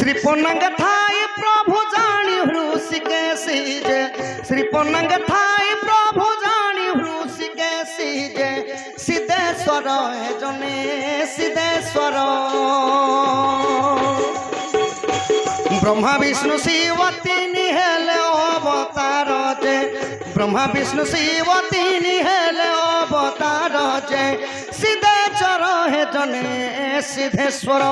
Shri पन्नंग Thai प्रभु जानी हृषिकेशी जे Shri पन्नंग Thai प्रभु जानी हृषिकेशी जे सिद्धेश्वर है जने सिद्धेश्वर ब्रह्मा विष्णु शिव तीन हेले अवतार जे ब्रह्मा विष्णु शिव तीन हेले अवतार जे सिद्धेश्वर है जने सिद्धेश्वर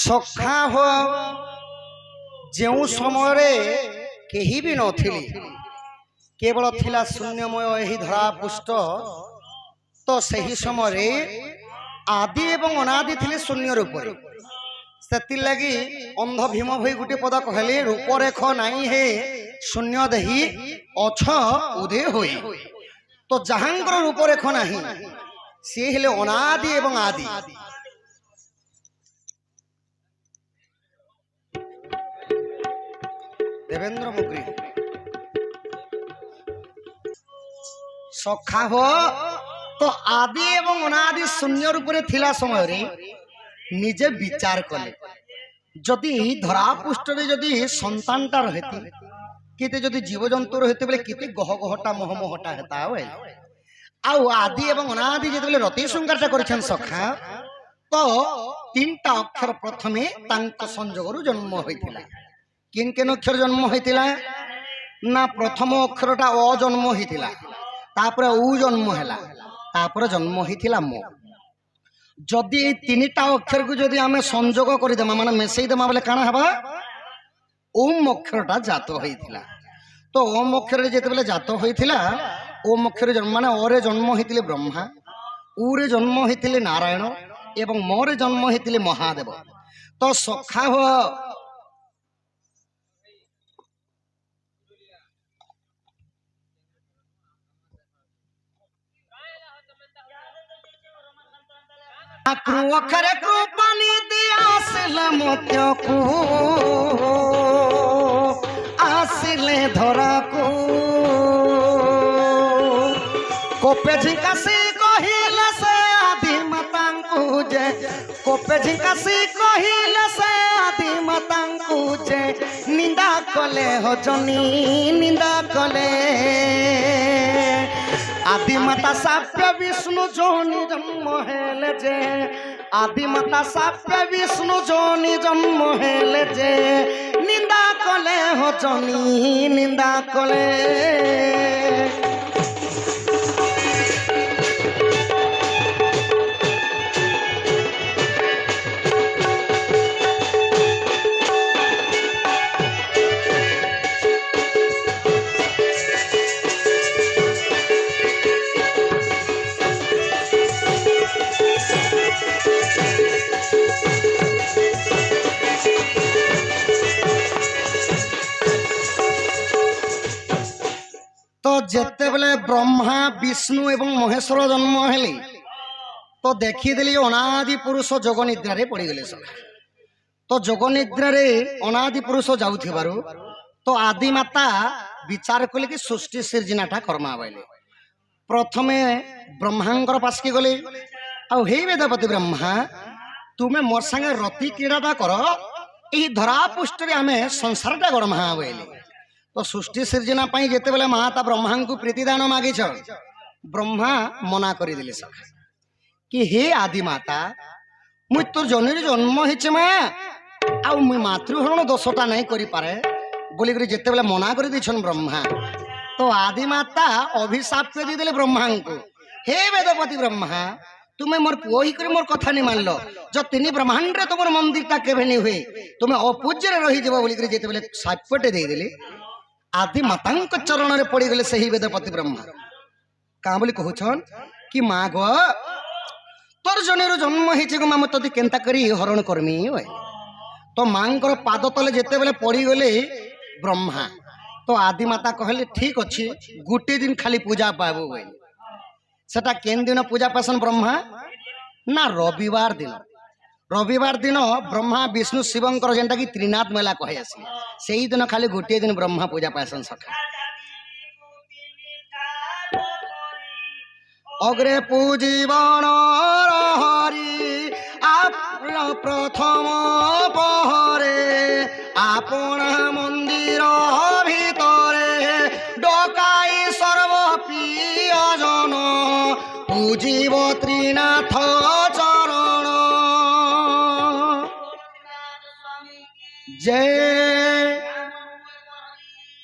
सखा हो जो समय कहीं भी नथिली केवल थिला शून्यमय यही धरा पुष्ट तो सही समय आदि एवं अनादि थिले शून्य रूप से लगी अंध भीम भई गोटे पद कहले रूपरेख नाई हे शून्य देही अछ उदय होई तो जहांकर रूपरेख नाही सी हेले अनादि एवं आदि देवेंद्र मुक्री सखा हो तो आदि एवं अनादि शून्य रूप थिला समय रे निजे विचार कले जदि धरा पृष्ठ रे जदि संतानटा रहती केते जदि जीव जंतु रहते बेले केते गह गहटा मोह मोहटा हेता होय आउ आदि एवं अनादि जदि बेले रति संगारटा करछन सखा तो तीनटा अक्षर प्रथमे तांक संजोगरु जन्म होइतिला किन किन अक्षर जन्म होइतिला ना प्रथम अक्षरटा अ जन्म होइतिला तापर उ जन्म हैला तापर जन्म होइतिला मो जदि तीनटा अक्षर को जदि आमे संजोग करि देमा माने मिसई देमा बेले काना हबा ओम अक्षरटा जात होइतिला तो ओम अक्षर जेते बेले जात होइतिला ओम अक्षर जन्म माने अ रे जन्म होइतिले ब्रह्मा उ रे जन्म होइतिले नारायण एवं म रे जन्म होइतिले महादेव तो सखा हो अखरे कृपानी दिया मोत्य को आसिले धरा को कोपे झिकासी कहिले से आदि मातांकु जे कोपे झिकासी कहिले से आदि मातांकु जे निंदा कले हो जनी निंदा कले आदि माता साप्य विष्णु जोनि जन्म हेले जे आदि माता साप्य विष्णु जोनि जन्म हेले जे निंदा कले हो जनी निंदा कले जेते बेले ब्रह्मा विष्णु एवं महेश्वर जन्म हेले तो देखीदेली अनादि पुरुष जोग निद्रा पड़ी गले सब तो जोग निद्रा अनादि पुरुष जाउथिबारु तो आदि माता विचार कले कि सृष्टि सृजनाटा कर्मा बाइले प्रथमे ब्रह्मांकर पास के गले आ हे वेदपति ब्रह्मा तुमे मोर संगे रति क्रीड़ाटा कर एही धरा पृष्ठ रे आमे संसारटा गरमा बाइले तो सृष्टि सृजना पाई जेते बेले माता ब्रह्मा को प्रीतिदान मागिछ ब्रह्मा मना करि दिले सखा कि हे आदि माता मु तोर जननी जन्म हिचे मा आ मु मातृहरण दोषटा नहीं करि पारे बोली करी जेते बेले मना करि दिछन ब्रह्मा तो आदि माता अभिशाप दे दिले ब्रह्मा को हे वेदपति ब्रह्मा तुम्हें मोर पुओ ही कर मोर कथा नहीं मान लो जो तीन ब्रह्मांड रे तुम मंदिरटा केभे नहीं हुए तुम्हें अपूज्य रही जब बोली करी जेते बेले सापटे दे दिले आदि माता चरण में पड़गले से ही वेदपति ब्रह्मा क्या बोली कहन कि माँ गो तोर जन जन्म हो माँ तोते केन्ता करी हरण करमी तो मांकर पाद तले जिते बेले पड़गले ब्रह्मा तो आदिमाता कहले ठीक अच्छे गोटे दिन खाली पूजा पाबू बोल सेटा केन दिन पूजा पासन ब्रह्मा ना रविवार दिन ब्रह्मा विष्णु शिवंकर जेनटा कि त्रिनाथ मेला कहे आसी से ही दिन खाली गोटे दिन ब्रह्मा पूजा पासन सखा अग्रे पूजीवन हरि आप प्रथम पहरे आपण मंदिर भितरे डकाई सर्व प्रियजन पूजीव त्रिनाथ चरण जय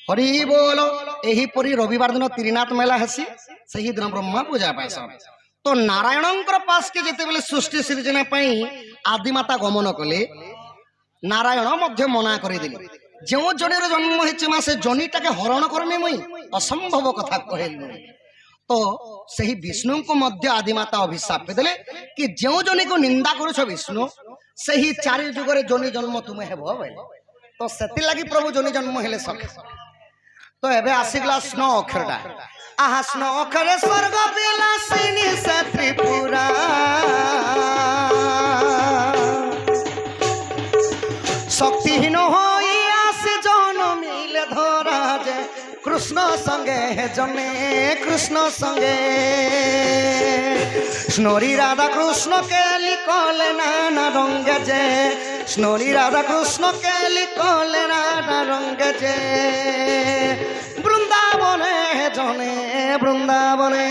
हरि बोल। यही परी रविवार दिन त्रिनाथ मेला हेसी सही दिन ब्रह्मा पूजा पास तो नारायणंकर पास के जेते बेले सृष्टि सृजना पई आदिमाता गमन कले नारायण मध्य मना करदेले जो जनेर जन्म होइछि से जनीटा के हरण करमे मुई असंभव कथा कहल तो सही विष्णु को मध्य आदिमाता अभिशाप देले कि जो जने को निंदा करूछ विष्णु सही चारि जुगरे जनी जन्म तुमे हेबो तो सेति लागि प्रभु जनी जन्म हेले सके तो एबे आसीगला स्नो अक्षरटा आहा स्नो अक्षरे स्वर्ग विलासिनी से त्रिपुरा शक्तिहीन होई आसे जनमिले धरा जे कृष्ण संगे जने कृष्ण संगे स्नोरी राधा कृष्ण के लिखल नाना रंग जे स्नोरी राधा कृष्ण के लिखल नाना रंग जे वृंदावने जने वृंदावने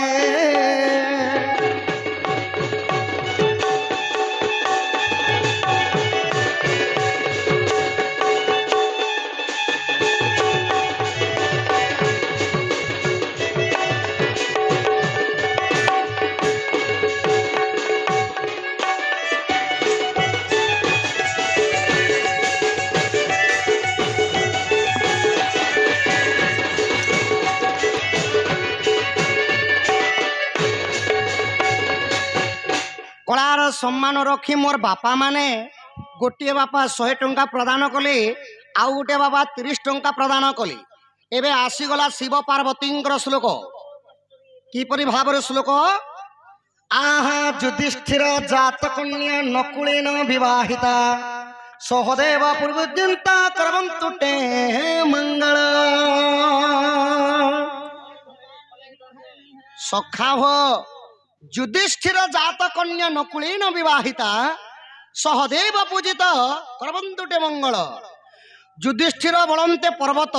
कलार सम्मान रखी मोर बापा माने गोटे बापा 100 टंका प्रदान कले आउ गोटे बापा 30 टंका प्रदान कले एबे आसीगला शिव पार्वती श्लोक किपरि भाव श्लोक आहा युधिष्ठिर जात कन्या नकुलेन विवाहिता सहदेव पूर्वजंता करवन्तु ते मंगल सखाव युधिष्ठिर जात कन्या नकुलेन विवाहिता सहदेव पूजित करवन्तु ते मंगल युधिष्ठिर बलन्ते पर्वत